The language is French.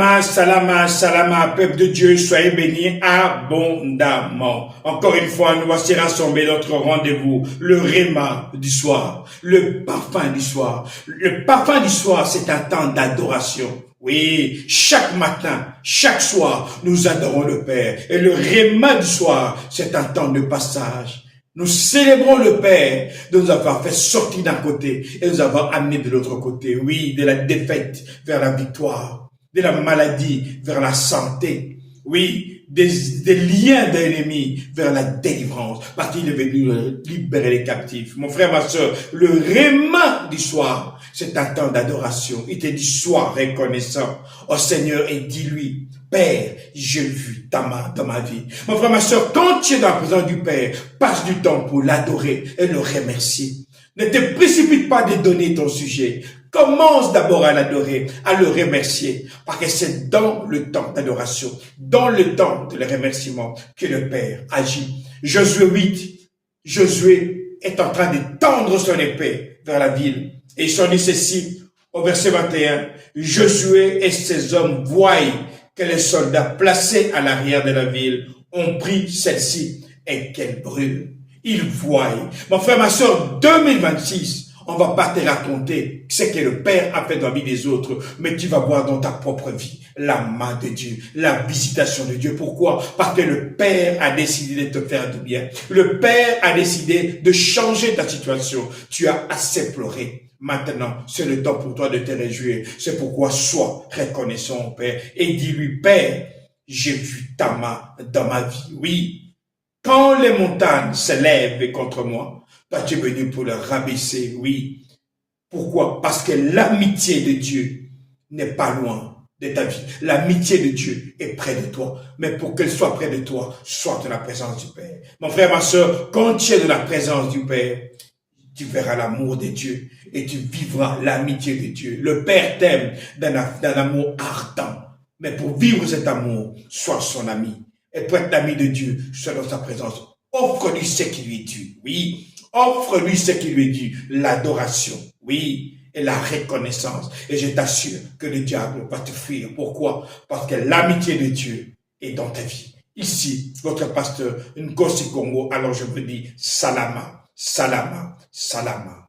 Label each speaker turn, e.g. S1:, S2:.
S1: Salama, salama, salama, peuple de Dieu, soyez bénis abondamment. Encore une fois, nous voici rassemblés notre rendez-vous, le réma du soir, le parfum du soir. Le parfum du soir, c'est un temps d'adoration. Oui, chaque matin, chaque soir, nous adorons le Père. Et le réma du soir, c'est un temps de passage. Nous célébrons le Père de nous avoir fait sortir d'un côté et nous avoir amené de l'autre côté. Oui, de la défaite vers la victoire, de la maladie vers la santé. Oui, des liens d'ennemis vers la délivrance. Parce qu'il est venu libérer les captifs. Mon frère, ma soeur, le réma du soir, c'est un temps d'adoration. Il te dit, sois reconnaissant au Seigneur et dis-lui, Père, j'ai vu ta main dans ma vie. Mon frère, ma soeur, quand tu es dans la présence du Père, passe du temps pour l'adorer et le remercier. Ne te précipite pas de donner ton sujet. Commence d'abord à l'adorer, à le remercier. Parce que c'est dans le temps d'adoration, dans le temps de le remerciement que le Père agit. Josué 8, Josué est en train de tendre son épée vers la ville. Et il s'en dit ceci au verset 21. Josué et ses hommes voient que les soldats placés à l'arrière de la ville ont pris celle-ci et qu'elle brûle. Ils voient. Mon frère, ma soeur, 2026, on va pas te raconter ce que le Père a fait dans la vie des autres, mais tu vas voir dans ta propre vie la main de Dieu, la visitation de Dieu. Pourquoi? Parce que le Père a décidé de te faire du bien. Le Père a décidé de changer ta situation. Tu as assez pleuré. Maintenant, c'est le temps pour toi de te réjouir. C'est pourquoi sois reconnaissant au Père et dis-lui, Père, j'ai vu ta main dans ma vie. Oui, quand les montagnes s'élèvent contre moi, toi tu es venu pour le rabaisser. Oui. Pourquoi? Parce que l'amitié de Dieu n'est pas loin de ta vie. L'amitié de Dieu est près de toi. Mais pour qu'elle soit près de toi, sois dans la présence du Père. Mon frère, ma soeur, quand tu es dans la présence du Père, tu verras l'amour de Dieu et tu vivras l'amitié de Dieu. Le Père t'aime d'un amour ardent. Mais pour vivre cet amour, sois son ami. Et pour être l'ami de Dieu, sois dans sa présence. Offre-lui ce qui lui est dû. Oui. Offre-lui ce qui lui est dû. L'adoration. Oui. Et la reconnaissance. Et je t'assure que le diable va te fuir. Pourquoi? Parce que l'amitié de Dieu est dans ta vie. Ici, votre pasteur Nkosi Congo. Alors je vous dis, salama, salama, salama.